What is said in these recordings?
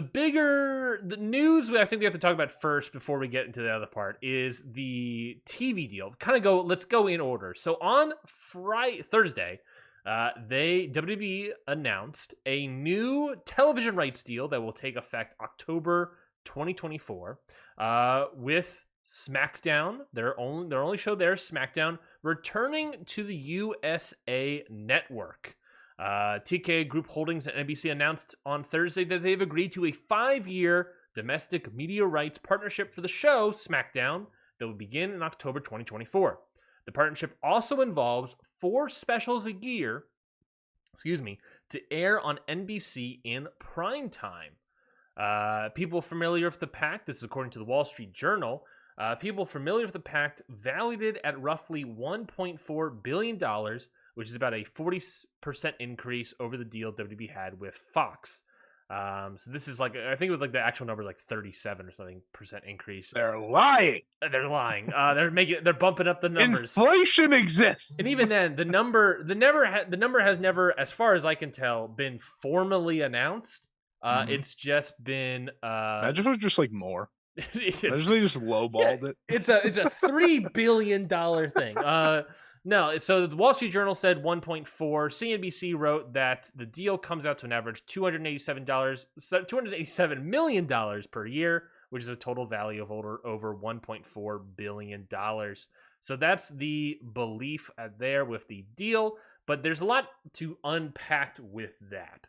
the news I think we have to talk about first before we get into the other part is the TV deal. Let's go in order. So on Thursday, WWE announced a new television rights deal that will take effect October 2024 with Smackdown. Their only show there, Smackdown, returning to the USA Network. TK Group Holdings and NBC announced on Thursday that they've agreed to a 5-year domestic media rights partnership for the show Smackdown that will begin in October 2024. The partnership also involves 4 specials a year, to air on NBC in prime time. People familiar with the pact, this is according to the Wall Street Journal, people familiar with the pact valued it at roughly $1.4 billion, which is about a 40% increase over the deal WWE had with Fox. So this is I think it was the actual number 37 or something percent increase. They're lying. They're lying. They're bumping up the numbers. Inflation exists. And even then, the number has never, as far as I can tell, been formally announced. It's just been. Imagine if it was just more. They just lowballed it. It's a $3 billion thing. No, so the Wall Street Journal said 1.4. CNBC wrote that the deal comes out to an average $287 million per year, which is a total value of over $1.4 billion. So that's the belief there with the deal, but there's a lot to unpack with that.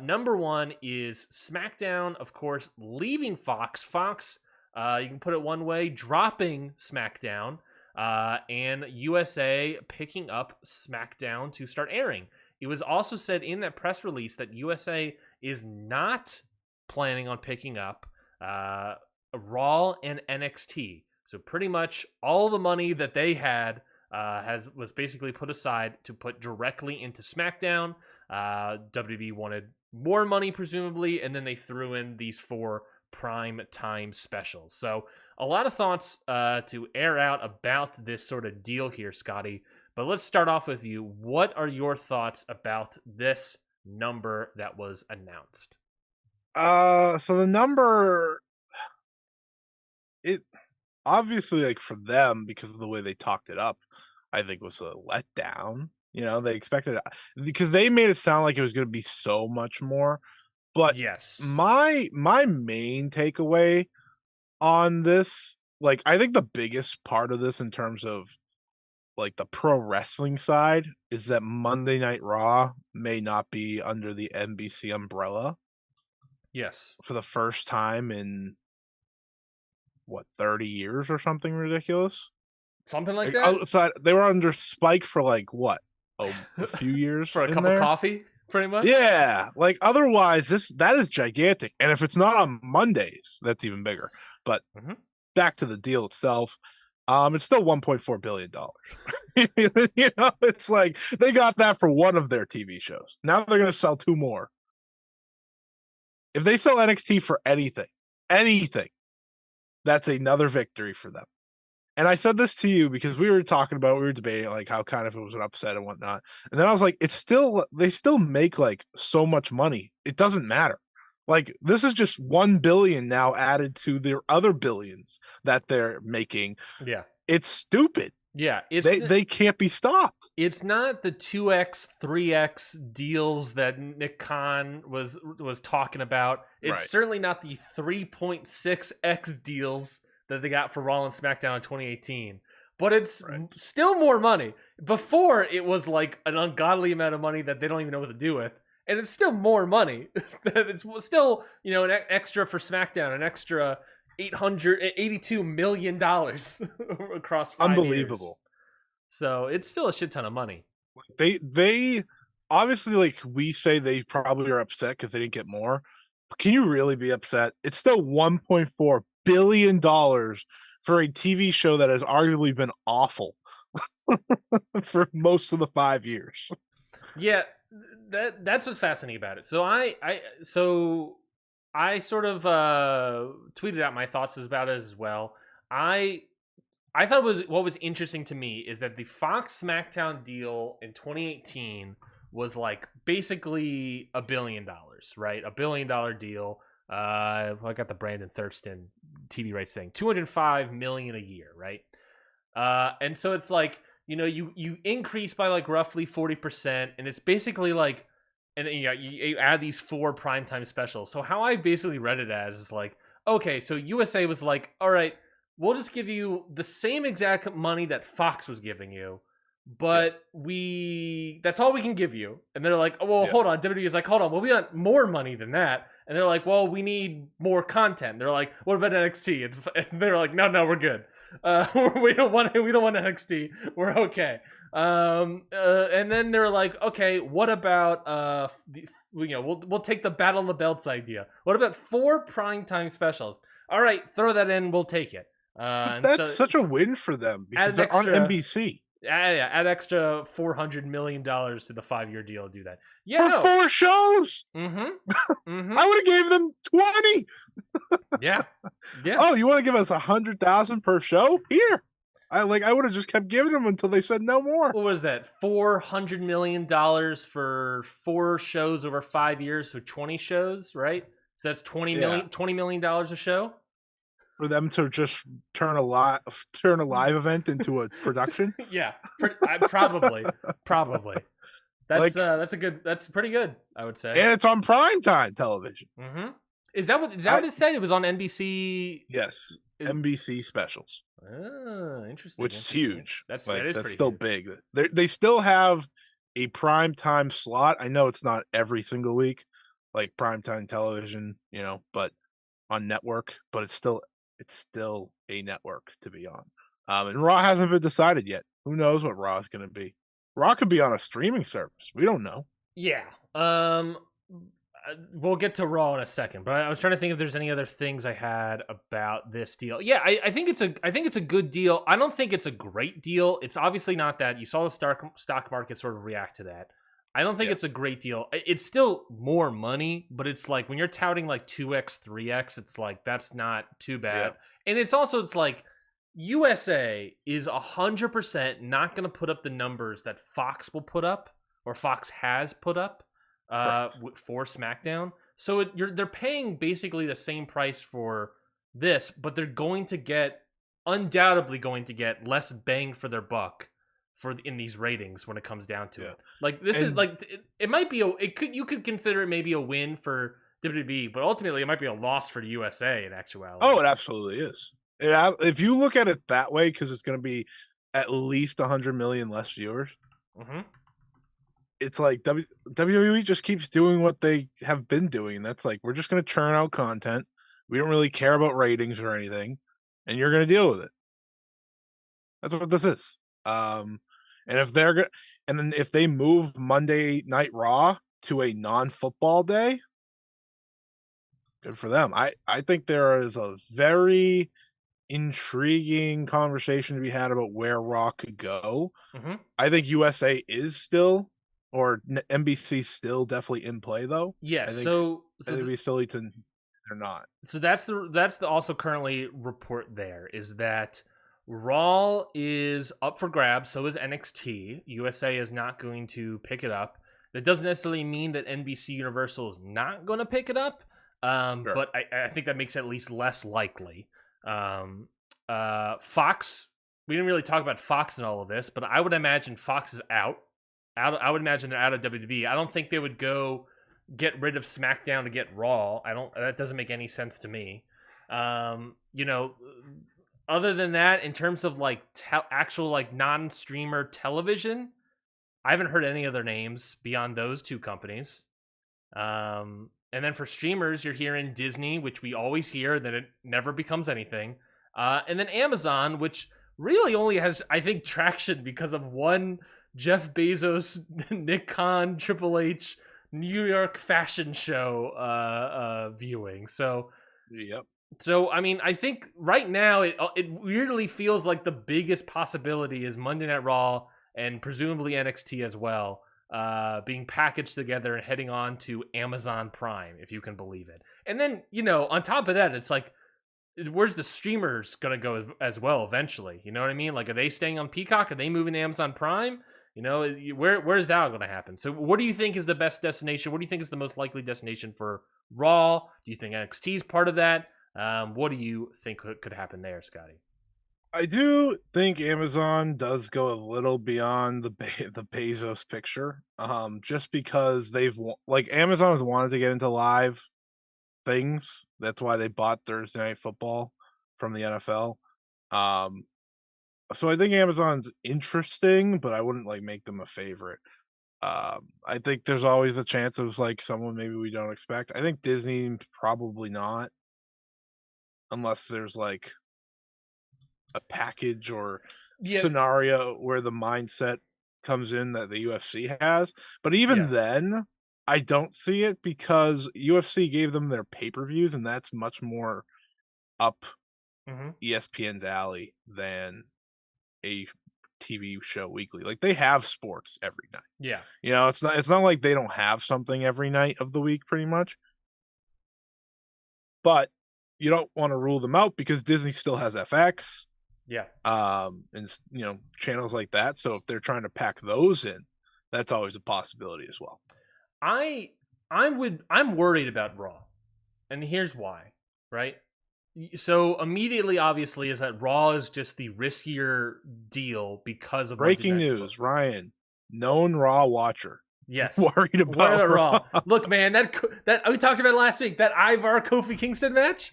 Number one is SmackDown, of course, leaving Fox. Fox, you can put it one way, dropping SmackDown. And USA picking up SmackDown to start airing. It was also said in that press release that USA is not planning on picking up Raw and NXT. So pretty much all the money that they had was basically put aside to put directly into SmackDown. WWE wanted more money, presumably, and then they threw in these 4 prime time specials. So a lot of thoughts to air out about this sort of deal here, Scotty. But let's start off with you. What are your thoughts about this number that was announced? So the number, it obviously for them, because of the way they talked it up, I think was a letdown. They expected it because they made it sound like it was going to be so much more. But yes, my main takeaway on this, I think the biggest part of this in terms of the pro wrestling side is that Monday Night Raw may not be under the NBC umbrella. Yes. For the first time in 30 years or something ridiculous? Something like that? Outside, they were under Spike for a few years for a cup of coffee? Pretty much. Yeah, otherwise that is gigantic, and if it's not on Mondays, that's even bigger. But back to the deal itself, it's still $1.4 billion. It's they got that for one of their TV shows. Now they're going to sell 2 more. If they sell NXT for anything, that's another victory for them. And I said this to you because we were debating how kind of it was an upset and whatnot. And then I was like, they still make so much money. It doesn't matter. This is just 1 billion now added to their other billions that they're making. Yeah. It's stupid. Yeah. They can't be stopped. It's not the 2x, 3x deals that Nick Khan was talking about. It's certainly not the 3.6x deals that they got for Raw and SmackDown in 2018. But it's still more money. Before, it was an ungodly amount of money that they don't even know what to do with. And it's still more money. It's still, an extra for SmackDown, an extra $82 million across 5 Unbelievable. Years. So it's still a shit ton of money. They obviously, we say they probably are upset because they didn't get more. But can you really be upset? It's still $1.4 billion for a TV show that has arguably been awful for most of the 5 years. Yeah, that's what's fascinating about it. So I sort of tweeted out my thoughts about it as well. I thought what was interesting to me is that the Fox SmackDown deal in 2018 was basically $1 billion, right? $1 billion deal. I got the Brandon Thurston TV rights thing, $205 million a year, right? And so it's like, you increase by like roughly 40%, and it's basically like, and you add these 4 primetime specials. So how I basically read it as is like, okay, so USA was like, all right, we'll just give you the same exact money that Fox was giving you, but that's all we can give you. And they're like, oh, well, hold on. WWE is like, hold on, well, we want more money than that. And they're like, well, we need more content. They're like, what about NXT? And they're like, no, we're good. We don't want NXT. We're okay. And then they're like, okay, what about we'll take the Battle of the Belts idea. What about 4 primetime specials? All right, throw that in. We'll take it. That's such a win for them because they're on NBC. Add extra $400 million to the 5-year deal to do that. Yeah, for 4 shows. Mm-hmm. I would have gave them 20. Yeah. Oh, you want to give us 100,000 per show? Here. I would have just kept giving them until they said no more. What was that? $400 million for 4 shows over 5 years, so 20 shows, right? So that's $20 million a show. For them to just turn a live event into a production. Yeah, probably. That's pretty good, I would say. And it's on primetime television. Mm-hmm. Is that what it said? It was on NBC. Yes, NBC specials. Interesting. Which is huge. That's still big. They still have a primetime slot. I know it's not every single week, like primetime television, but on network. But it's still a network to be on. And Raw hasn't been decided yet. Who knows what Raw is going to be? Raw could be on a streaming service. We don't know. Yeah. We'll get to Raw in a second, but I was trying to think if there's any other things I had about this deal. Yeah, I think it's a good deal. I don't think it's a great deal. It's obviously not that. You saw the stock market sort of react to that. I don't think it's a great deal. It's still more money, but it's like when you're touting like 2x, 3x, it's like that's not too bad. Yeah. And it's like USA is 100% not going to put up the numbers that Fox will put up or Fox has put up for SmackDown. So they're paying basically the same price for this, but they're undoubtedly going to get less bang for their buck in these ratings when it comes down to it. Like this is like it might be you could consider it maybe a win for WWE, but ultimately it might be a loss for the USA in actuality. Oh, it absolutely is. If you look at it that way, because it's going to be at least 100 million less viewers. Mm-hmm. It's like WWE just keeps doing what they have been doing. That's like, we're just going to churn out content. We don't really care about ratings or anything, and you're going to deal with it. That's what this is. And if they move Monday Night Raw to a non-football day, good for them. I think there is a very intriguing conversation to be had about where Raw could go. Mm-hmm. I think USA is still, or NBC still definitely in play though. Yeah, so it'd be silly to they're not. So that's the also currently report there is that Raw is up for grabs, so is NXT. USA is not going to pick it up. That doesn't necessarily mean that NBC Universal is not going to pick it up, sure. But I think that makes it at least less likely. Fox, we didn't really talk about Fox in all of this, but I would imagine Fox is out. I would imagine they're out of WWE. I don't think they would go get rid of SmackDown to get Raw. That doesn't make any sense to me. Other than that, in terms of like actual like non-streamer television, I haven't heard any other names beyond those 2 companies. And then for streamers, you're hearing Disney, which we always hear that it never becomes anything. And then Amazon, which really only has, I think, traction because of one Jeff Bezos, Nick Khan, Triple H, New York fashion show viewing. So, yep. So, I mean, I think right now it weirdly feels like the biggest possibility is Monday Night Raw and presumably NXT as well, being packaged together and heading on to Amazon Prime, if you can believe it. And then, on top of that, it's like, where's the streamers going to go as well eventually? You know what I mean? Like, are they staying on Peacock? Are they moving to Amazon Prime? Where is that going to happen? So what do you think is the best destination? What do you think is the most likely destination for Raw? Do you think NXT is part of that? What do you think could happen there, Scotty? I do think Amazon does go a little beyond the Bezos picture, just because like Amazon has wanted to get into live things. That's why they bought Thursday Night Football from the NFL. Um, so I think Amazon's interesting, but I wouldn't like make them a favorite. I think there's always a chance of like someone maybe we don't expect. I think Disney probably not, unless there's like a package or Yeah, scenario where the mindset comes in that the UFC has. But yeah. even then, I don't see it because UFC gave them their pay-per-views, and that's much more up Hmm. ESPN's alley than a TV show weekly. Like they have sports every night. Yeah. You know, it's not like they don't have something every night of the week pretty much. But you don't want to rule them out because Disney still has FX, Yeah. and channels like that. So if they're trying to pack those in, that's always a possibility as well. I'm worried about Raw. And here's why, right? So immediately, obviously, is that Raw is just the riskier deal because of Monday Breaking Night news, Football. Ryan, known Raw watcher, Yes. worried What about about Raw? Raw. Look, man, that we talked about it last week. That Ivar Kofi Kingston match.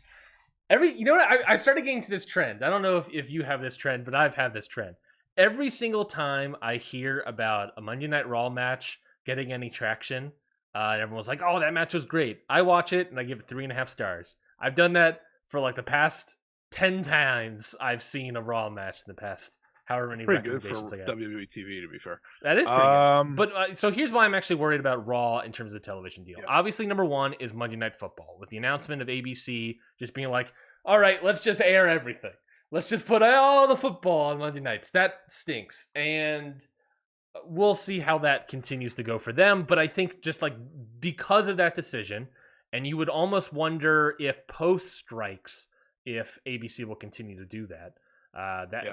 You know what? I started getting to this trend. I don't know if you have this trend, but I've had this trend. Every single time I hear about a Monday Night Raw match getting any traction, and everyone's like, "Oh, that match was great." I watch it and I give it 3.5 stars. I've done that for like the past 10 times. I've seen a Raw match in the past however many Pretty good recommendations for I got. WWE TV, to be fair. That is pretty good. But so here's why I'm actually worried about Raw in terms of the television deal. Yeah. Obviously, number one is Monday Night Football with the announcement of ABC just being like, all right, let's just air everything. Let's just put all the football on Monday nights. That stinks. And we'll see how that continues to go for them. But I think just like because of that decision, and you would almost wonder if post strikes, if ABC will continue to do that.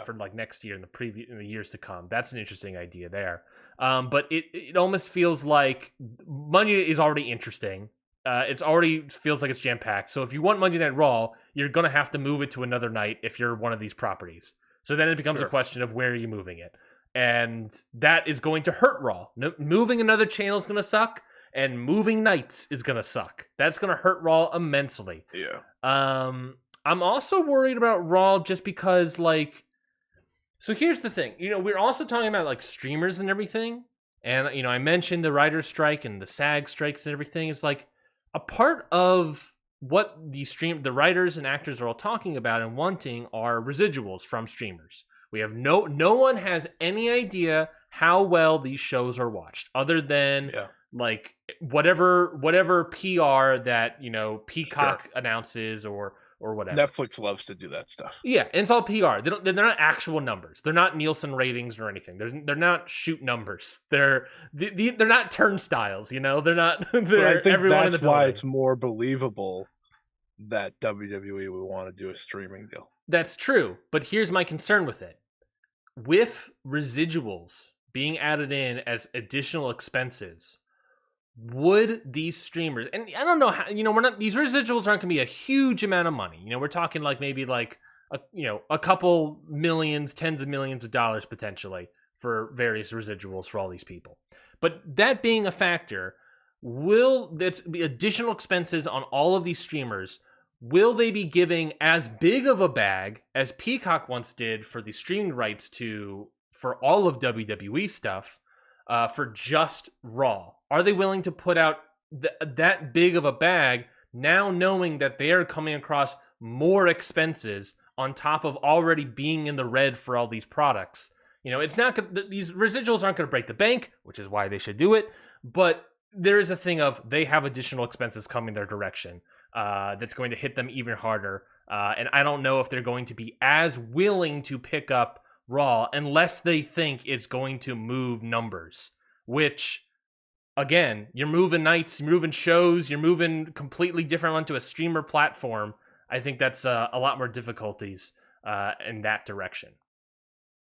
For like next year and in the years to come. That's an interesting idea there. But it almost feels like Monday is already interesting. It's already feels like it's jam packed. So if you want Monday Night Raw, you're gonna have to move it to another night if you're one of these properties. So then it becomes a question of where are you moving it, and that is going to hurt Raw. Moving another channel is gonna suck, and moving nights is gonna suck. That's gonna hurt Raw immensely. Yeah. I'm also worried about Raw just because, like, so here's the thing. We're also talking about, like, streamers and everything. And, I mentioned the writer's strike and the SAG strikes and everything. It's like a part of what the writers and actors are all talking about and wanting are residuals from streamers. We have no one has any idea how well these shows are watched other than like whatever PR that, Peacock announces or whatever. Netflix loves to do that stuff. Yeah, and it's all PR. They're not actual numbers. They're not Nielsen ratings or anything. They're not shoot numbers. They're not turnstiles. They're not. They're I think everyone that's in the why building. it's more believable that WWE would want to do a streaming deal. That's true, but here's my concern with it: with residuals being added in as additional expenses. Would these streamers, and I don't know how, these residuals aren't going to be a huge amount of money. We're talking like maybe like a couple millions, tens of millions of dollars potentially for various residuals for all these people. But that being a factor, will that's be additional expenses on all of these streamers? Will they be giving as big of a bag as Peacock once did for the streaming rights for all of WWE stuff for just Raw? Are they willing to put out that big of a bag now knowing that they are coming across more expenses on top of already being in the red for all these products? It's not these residuals aren't going to break the bank, which is why they should do it. But there is a thing of they have additional expenses coming their direction that's going to hit them even harder. And I don't know if they're going to be as willing to pick up Raw unless they think it's going to move numbers, which again, you're moving nights, you're moving shows, you're moving completely different onto a streamer platform. I think that's a lot more difficulties in that direction.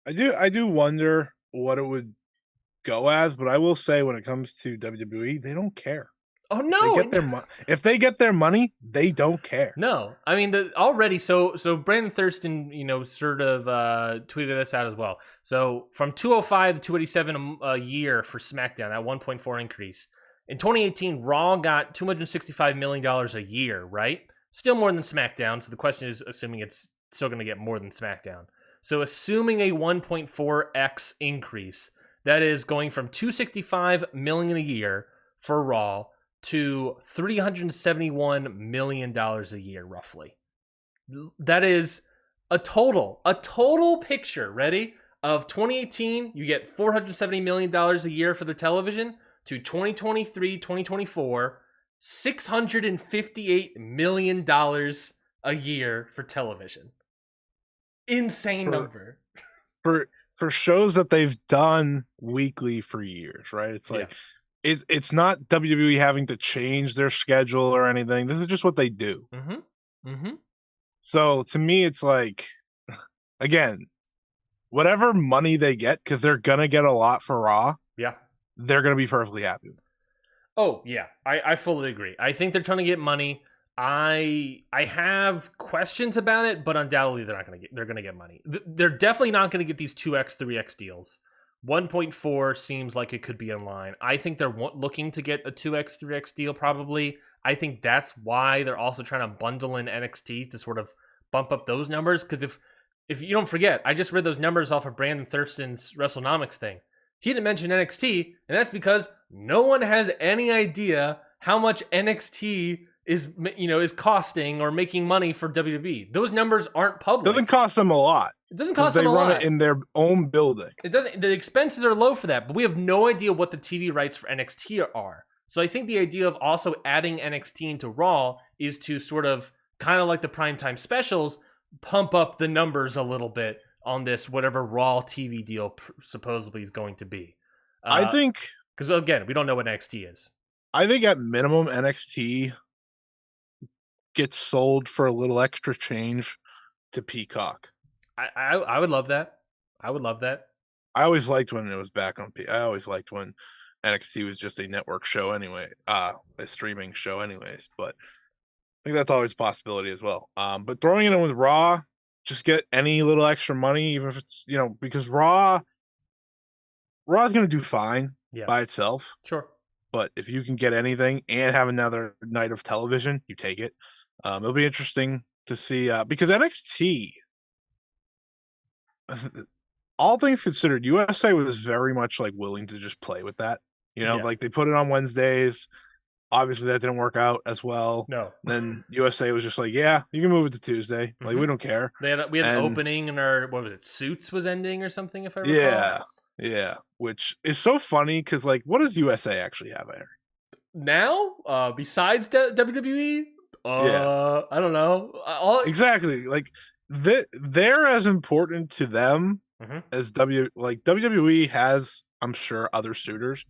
I do wonder what it would go as, but I will say when it comes to WWE, they don't care. Oh If they no, get if they get their money, they don't care. no. I mean, already. So Brandon Thurston, sort of tweeted this out as well. So from 205 to 287 a year for SmackDown, that 1.4 increase. In 2018, Raw got $265 million a year, right? Still more than SmackDown. So the question is, assuming it's still going to get more than SmackDown. So assuming a 1.4x increase, that is going from 265 million a year for Raw to $371 million a year, roughly. That is a total picture, ready? Of 2018, you get $470 million a year for the television, to 2023, 2024, $658 million a year for television. Insane number. For shows that they've done weekly for years, right? It's like it's not WWE having to change their schedule or anything. This is just what they do. So to me, it's like, again, whatever money they get, because they're gonna get a lot for Raw. Yeah, they're gonna be perfectly happy. Oh yeah, I fully agree. I think they're trying to get money. I have questions about it, but undoubtedly they're gonna get money. They're definitely not gonna get these 2x 3x deals. 1.4 seems like it could be in line. I think they're looking to get a 2x 3x deal probably. I think that's why they're also trying to bundle in NXT to sort of bump up those numbers. Because if you don't forget, I just read those numbers off of Brandon Thurston's WrestleNomics thing. He didn't mention NXT, and that's because no one has any idea how much NXT is costing or making money for WWE. Those numbers aren't public. It doesn't cost them a lot. It doesn't cost them a lot. They run it in their own building. It doesn't. The expenses are low for that, but we have no idea what the TV rights for NXT are. So I think the idea of also adding NXT into Raw is to sort of kind of like the primetime specials, pump up the numbers a little bit on this whatever Raw TV deal supposedly is going to be. I think, because again, we don't know what NXT is. I think at minimum NXT gets sold for a little extra change to Peacock. I would love that. I would love that. I always liked when it was back on I always liked when NXT was just a network show anyway, a streaming show anyways, but I think that's always a possibility as well. But throwing it in with Raw, just get any little extra money, even if it's, because Raw's going to do fine by itself. Sure. But if you can get anything and have another night of television, you take it. It'll be interesting to see, because NXT, all things considered, USA was very much like willing to just play with that. Like they put it on Wednesdays. Obviously, that didn't work out as well. No. Then USA was just like, yeah, you can move it to Tuesday. Mm-hmm. Like, we don't care. We had an opening in our, what was it, Suits was ending or something, if I recall? Yeah. Which is so funny because, like, what does USA actually have, Eric? Now? Besides WWE? I don't know. Exactly. Like, they're as important to them as WWE has, I'm sure, other suitors.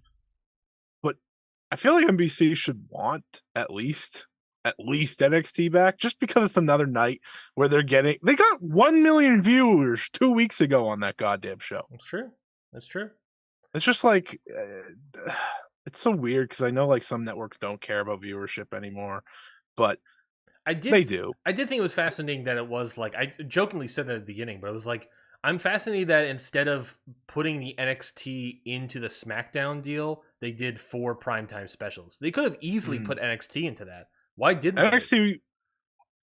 I feel like NBC should want at least NXT back, just because it's another night where they got 1 million viewers 2 weeks ago on that goddamn show. That's true. It's just like, it's so weird because I know like some networks don't care about viewership anymore, but they do. I did think it was fascinating that it was like, I jokingly said that at the beginning, but it was like, I'm fascinated that instead of putting the NXT into the SmackDown deal, they did 4 primetime specials. They could have easily put NXT into that. Why didn't they? NXT?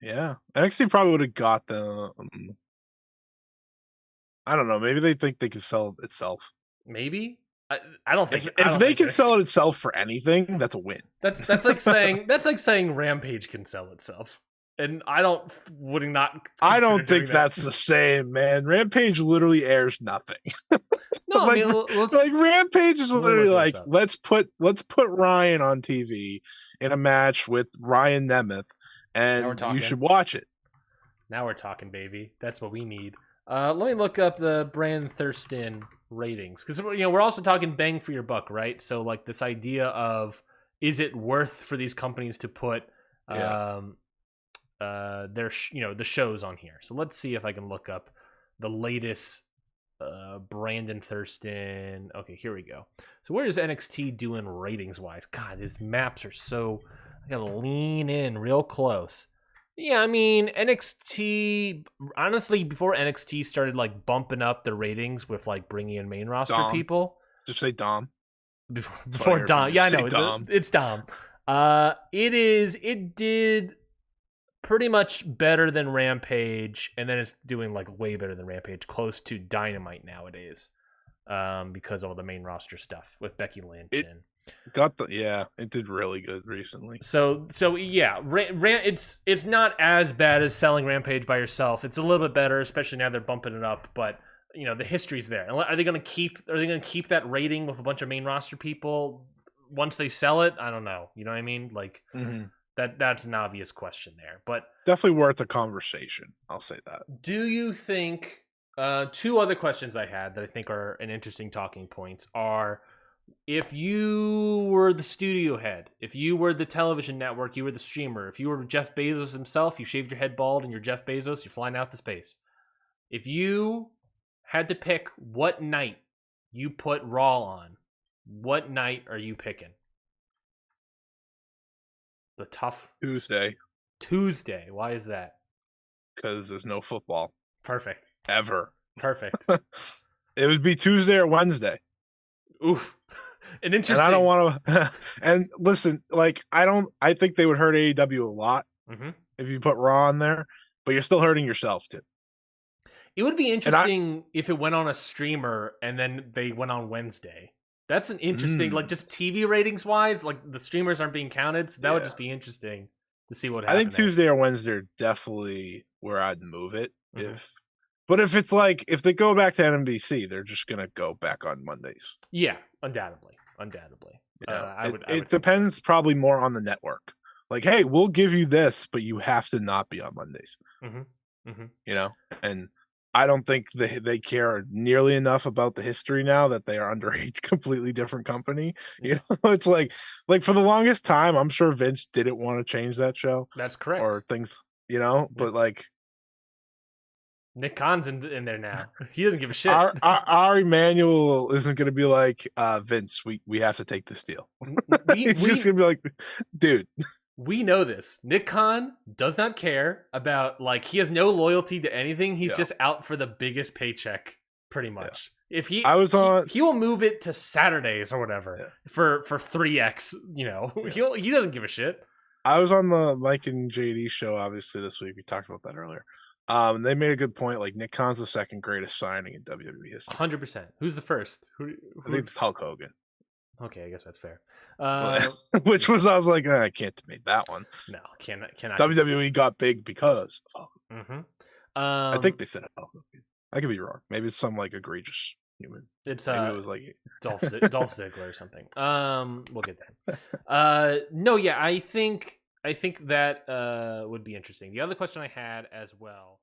Yeah, NXT probably would have got them. I don't know. Maybe they think they can sell itself. Maybe. I don't think if they can sell it itself for anything, that's a win. That's like saying Rampage can sell itself. And I don't think that's the same, man. Rampage literally airs nothing. No, like, I mean, like Rampage is literally like, let's put Ryan on TV in a match with Ryan Nemeth, and you should watch it. Now we're talking, baby. That's what we need. Let me look up the Brandon Thurston ratings, because we're also talking bang for your buck, right? So like this idea of, is it worth for these companies to put their the shows on here? So let's see if I can look up the latest Brandon Thurston. Okay, here we go. So where is NXT doing ratings wise? God, these maps are so. I gotta lean in real close. Yeah, I mean NXT. Honestly, before NXT started like bumping up the ratings with like bringing in main roster Dom. people. Just say Dom. Before Dom. Yeah, I know. Dom. It's Dom. It did pretty much better than Rampage, and then it's doing like way better than Rampage, close to Dynamite nowadays, because of all the main roster stuff with Becky Lynch. It did really good recently. So yeah, it's not as bad as selling Rampage by yourself. It's a little bit better, especially now they're bumping it up. But you know the history's there. Are they going to keep that rating with a bunch of main roster people once they sell it? I don't know. You know what I mean? Like that's an obvious question there, but definitely worth a conversation. I'll say that. Do you think? Two other questions I had that I think are an interesting talking points are: if you were the studio head, if you were the television network, you were the streamer, if you were Jeff Bezos himself, you shaved your head bald and you're Jeff Bezos, you're flying out to space. If you had to pick what night you put Raw on, what night are you picking? The tough Tuesday. Why is that? Because there's no football. Perfect. Ever. Perfect. It would be Tuesday or Wednesday. Oof. And interesting. And I don't want to. And listen, like I think they would hurt AEW a lot if you put Raw on there, but you're still hurting yourself too. It would be interesting if it went on a streamer and then they went on Wednesday. That's an interesting, like just TV ratings wise, like the streamers aren't being counted. So that would just be interesting to see what happens. I think Tuesday or Wednesday are definitely where I'd move it. But if it's like, if they go back to NBC, they're just going to go back on Mondays. Yeah, undoubtedly. Yeah. It depends probably more on the network. Like, hey, we'll give you this, but you have to not be on Mondays. You know? And I don't think they care nearly enough about the history now that they are under a completely different company. You know, it's like for the longest time, I'm sure Vince didn't want to change that show. That's correct. Or things, you know, but like Nick Khan's in there now. He doesn't give a shit. Our Emmanuel isn't going to be like, Vince, we have to take this deal. He's just going to be like, dude. We know this. Nick Khan does not care about, like, he has no loyalty to anything. He's just out for the biggest paycheck, pretty much. If he will move it to Saturdays or whatever for 3x, you know. He doesn't give a shit. I was on the Mike and JD show, obviously, this week. We talked about that earlier. They made a good point. Like, Nick Khan's the second greatest signing in WWE history. 100%. Who's the first? Who? I think it's Hulk Hogan. Okay, I guess that's fair. Which was, I was like, I can't debate that one. No, cannot. WWE got big because of Hulk Hogan. I think they said Hulk Hogan. I could be wrong. Maybe it's some like egregious human. Maybe it was like Dolph Ziggler or something. We'll get that. No, yeah, I think that would be interesting. The other question I had as well